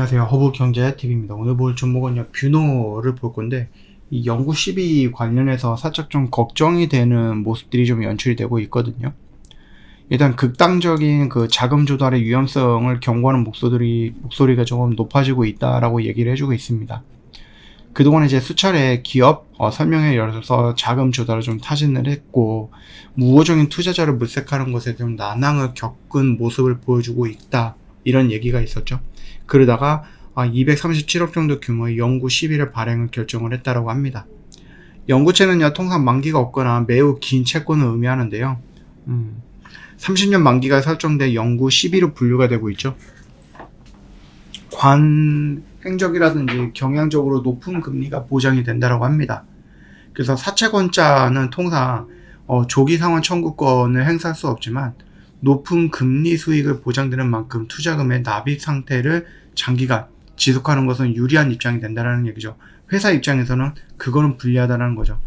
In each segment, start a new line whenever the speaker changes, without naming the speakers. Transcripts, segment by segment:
안녕하세요. 허브경제TV입니다. 오늘 볼 종목은요, 뷰노를 볼 건데, 이 영구 시비 관련해서 살짝 좀 걱정이 되는 모습들이 좀 연출이 되고 있거든요. 일단 극단적인 그 자금 조달의 위험성을 경고하는 목소리가 조금 높아지고 있다라고 얘기를 해주고 있습니다. 그동안 이제 수차례 기업 설명회에 열어서 자금 조달을 좀 타진을 했고, 무호적인 투자자를 물색하는 것에 좀 난항을 겪은 모습을 보여주고 있다, 이런 얘기가 있었죠. 그러다가 237억 정도 규모의 영구 시비를 발행을 결정을 했다고 합니다. 영구채는요, 통상 만기가 없거나 매우 긴 채권을 의미하는데요. 30년 만기가 설정돼 영구 시비로 분류가 되고 있죠. 관행적이라든지 경향적으로 높은 금리가 보장이 된다고 합니다. 그래서 사채권자는 통상 조기 상환 청구권을 행사할 수 없지만 높은 금리 수익을 보장되는 만큼 투자금의 납입 상태를 장기간 지속하는 것은 유리한 입장이 된다는 얘기죠. 회사 입장에서는 그거는 불리하다는 거죠.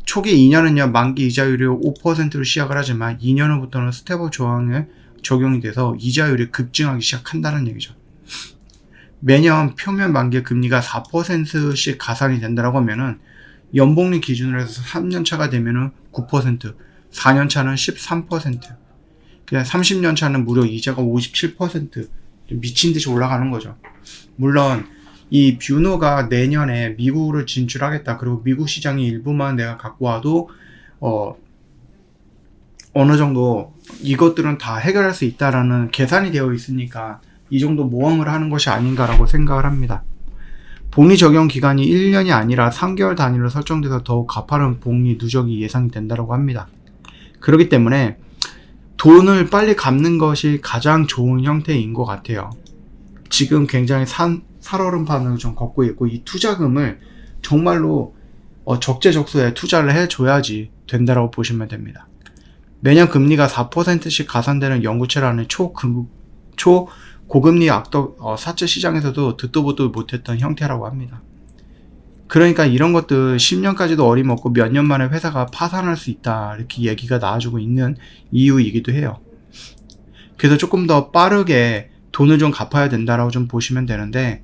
초기 2년은요, 만기 이자율이 5%로 시작을 하지만 2년 후부터는 스텝업 조항에 적용이 돼서 이자율이 급증하기 시작한다는 얘기죠. 매년 표면 만기 금리가 4%씩 가산이 된다고 하면은 연복리 기준으로 해서 3년 차가 되면은 9%, 4년 차는 13%, 그냥 30년 차는 무려 이자가 57%, 미친 듯이 올라가는 거죠. 물론 이 뷰노가 내년에 미국을 진출하겠다, 그리고 미국 시장의 일부만 내가 갖고 와도 어느 정도 이것들은 다 해결할 수 있다라는 계산이 되어 있으니까 이 정도 모험을 하는 것이 아닌가라고 생각을 합니다. 복리 적용 기간이 1년이 아니라 3개월 단위로 설정돼서 더욱 가파른 복리 누적이 예상이 된다고 합니다. 그렇기 때문에 돈을 빨리 갚는 것이 가장 좋은 형태인 것 같아요. 지금 굉장히 살얼음판을 좀 걷고 있고, 이 투자금을 정말로 적재적소에 투자를 해줘야지 된다고 보시면 됩니다. 매년 금리가 4%씩 가산되는 영구채라는 초고금리 악덕 사채 시장에서도 듣도 보도 못했던 형태라고 합니다. 그러니까 이런 것들 10년까지도 어림없고 몇 년 만에 회사가 파산할 수 있다, 이렇게 얘기가 나와주고 있는 이유이기도 해요. 그래서 조금 더 빠르게 돈을 좀 갚아야 된다라고 좀 보시면 되는데,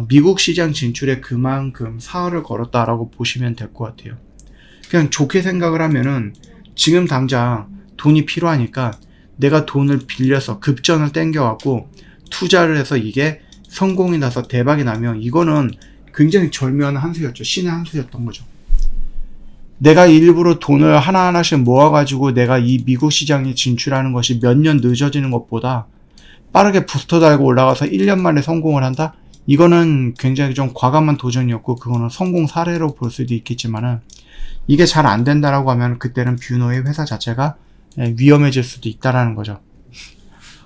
미국 시장 진출에 그만큼 사활을 걸었다라고 보시면 될 것 같아요. 그냥 좋게 생각을 하면은 지금 당장 돈이 필요하니까 내가 돈을 빌려서 급전을 땡겨갖고 투자를 해서 이게 성공이 나서 대박이 나면 이거는 굉장히 절묘한 한 수였죠. 신의 한 수였던 거죠. 내가 일부러 돈을 하나하나씩 모아가지고 내가 이 미국 시장에 진출하는 것이 몇 년 늦어지는 것보다 빠르게 부스터 달고 올라가서 1년 만에 성공을 한다? 이거는 굉장히 좀 과감한 도전이었고, 그거는 성공 사례로 볼 수도 있겠지만은, 이게 잘 안 된다라고 하면 그때는 뷰노의 회사 자체가 위험해질 수도 있다라는 거죠.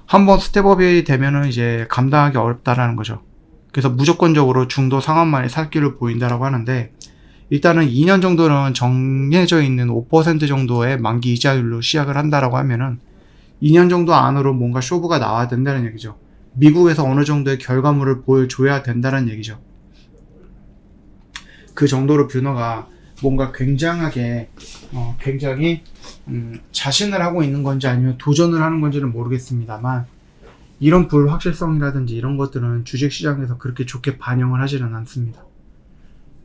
한번 스텝업이 되면은 이제 감당하기 어렵다라는 거죠. 그래서 무조건적으로 중도 상한만이 살 길을 보인다라고 하는데, 일단은 2년 정도는 정해져 있는 5% 정도의 만기 이자율로 시작을 한다라고 하면은 2년 정도 안으로 뭔가 쇼부가 나와야 된다는 얘기죠. 미국에서 어느 정도의 결과물을 보여줘야 된다는 얘기죠. 그 정도로 뷰노가 뭔가 굉장히 자신을 하고 있는 건지 아니면 도전을 하는 건지는 모르겠습니다만, 이런 불확실성이라든지 이런 것들은 주식시장에서 그렇게 좋게 반영을 하지는 않습니다.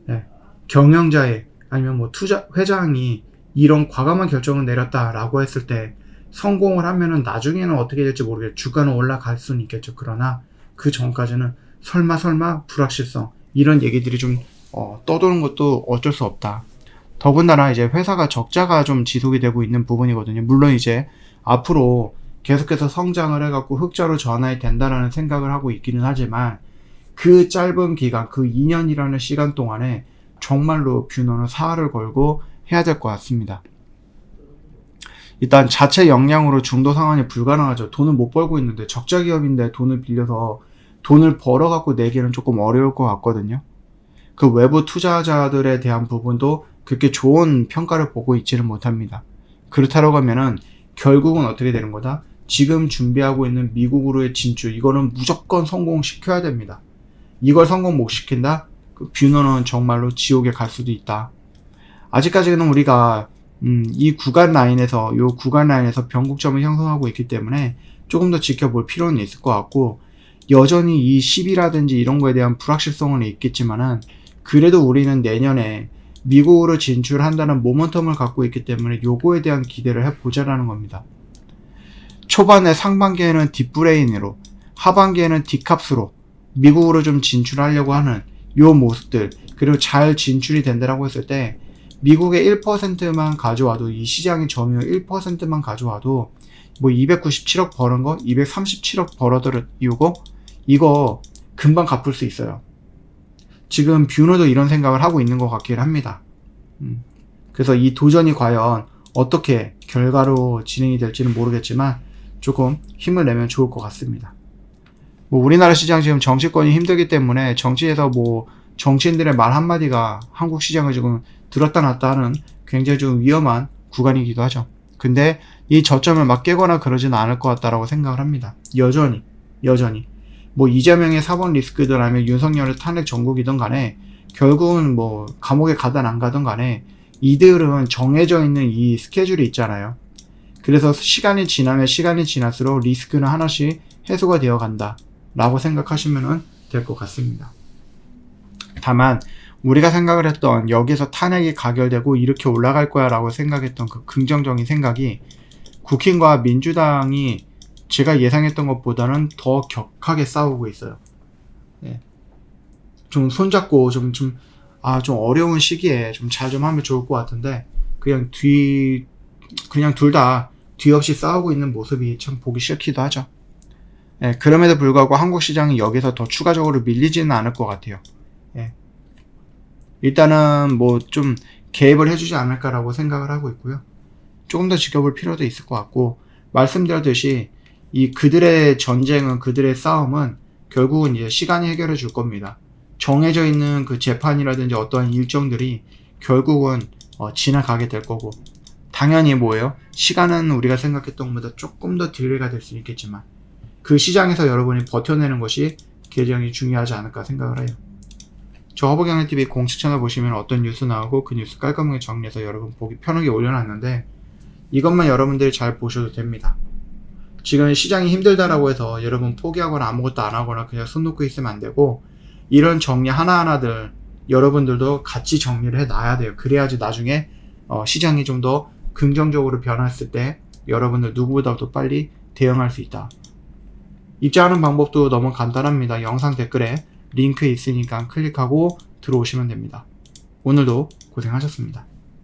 네. 경영자의 아니면 뭐 회장이 이런 과감한 결정을 내렸다라고 했을 때 성공을 하면은 나중에는 어떻게 될지 모르겠죠. 주가는 올라갈 수는 있겠죠. 그러나 그 전까지는 설마 불확실성, 이런 얘기들이 좀 떠도는 것도 어쩔 수 없다. 더군다나 이제 회사가 적자가 좀 지속이 되고 있는 부분이거든요. 물론 이제 앞으로 계속해서 성장을 해갖고 흑자로 전환이 된다라는 생각을 하고 있기는 하지만, 그 짧은 기간, 그 2년이라는 시간 동안에 정말로 뷰노는 사활을 걸고 해야 될 것 같습니다. 일단 자체 역량으로 중도 상환이 불가능하죠. 돈을 못 벌고 있는데, 적자 기업인데 돈을 빌려서 돈을 벌어갖고 내기는 조금 어려울 것 같거든요. 그 외부 투자자들에 대한 부분도 그렇게 좋은 평가를 보고 있지는 못합니다. 그렇다고 하면은 결국은 어떻게 되는 거다? 지금 준비하고 있는 미국으로의 진출, 이거는 무조건 성공시켜야 됩니다. 이걸 성공 못 시킨다? 그 뷰노는 정말로 지옥에 갈 수도 있다. 아직까지는 우리가 이 구간 라인에서 변곡점을 형성하고 있기 때문에 조금 더 지켜볼 필요는 있을 것 같고, 여전히 이 10이라든지 이런 거에 대한 불확실성은 있겠지만은 그래도 우리는 내년에 미국으로 진출한다는 모멘텀을 갖고 있기 때문에 요거에 대한 기대를 해보자라는 겁니다. 초반에 상반기에는 딥브레인으로 하반기에는 D캅스로 미국으로 좀 진출하려고 하는 요 모습들, 그리고 잘 진출이 된다라고 했을 때 미국의 1%만 가져와도, 이 시장의 점유율 1%만 가져와도 뭐 297억 버는 거, 237억 벌어들 이유고 이거 금방 갚을 수 있어요. 지금 뷰노도 이런 생각을 하고 있는 것 같긴 합니다. 그래서 이 도전이 과연 어떻게 결과로 진행이 될지는 모르겠지만 조금 힘을 내면 좋을 것 같습니다. 뭐 우리나라 시장 지금 정치권이 힘들기 때문에 정치에서 뭐 정치인들의 말 한마디가 한국 시장을 지금 들었다 놨다 하는 굉장히 좀 위험한 구간이기도 하죠. 근데 이 저점을 막 깨거나 그러지는 않을 것 같다라고 생각을 합니다. 여전히 뭐 이재명의 사법 리스크든 아니면 윤석열의 탄핵 정국이든 간에 결국은 뭐 감옥에 가든 안 가든 간에 이들은 정해져 있는 이 스케줄이 있잖아요. 그래서 시간이 지날수록 리스크는 하나씩 해소가 되어 간다 라고 생각하시면 될 것 같습니다. 다만 우리가 생각을 했던 여기서 탄핵이 가결되고 이렇게 올라갈 거야 라고 생각했던 그 긍정적인 생각이 국힘과 민주당이 제가 예상했던 것보다는 더 격하게 싸우고 있어요. 예. 좀 손잡고 좀 어려운 시기에 좀 잘 좀 하면 좋을 것 같은데 그냥 둘 다 뒤 없이 싸우고 있는 모습이 참 보기 싫기도 하죠. 예. 그럼에도 불구하고 한국 시장이 여기서 더 추가적으로 밀리지는 않을 것 같아요. 예. 일단은 뭐 좀 개입을 해주지 않을까라고 생각을 하고 있고요. 조금 더 지켜볼 필요도 있을 것 같고, 말씀드렸듯이 이 그들의 전쟁은, 그들의 싸움은 결국은 이제 시간이 해결해 줄 겁니다. 정해져 있는 그 재판이라든지 어떠한 일정들이 결국은 지나가게 될 거고, 당연히 뭐예요? 시간은 우리가 생각했던 것보다 조금 더 딜레이가 될 수 있겠지만 그 시장에서 여러분이 버텨내는 것이 굉장히 중요하지 않을까 생각을 해요. 저 허브경제TV 공식 채널 보시면 어떤 뉴스 나오고 그 뉴스 깔끔하게 정리해서 여러분 보기 편하게 올려놨는데 이것만 여러분들이 잘 보셔도 됩니다. 지금 시장이 힘들다라고 해서 여러분 포기하거나 아무것도 안 하거나 그냥 손 놓고 있으면 안 되고, 이런 정리 하나하나들 여러분들도 같이 정리를 해놔야 돼요. 그래야지 나중에 시장이 좀 더 긍정적으로 변했을 때 여러분들 누구보다도 빨리 대응할 수 있다. 입장하는 방법도 너무 간단합니다. 영상 댓글에 링크 있으니까 클릭하고 들어오시면 됩니다. 오늘도 고생하셨습니다.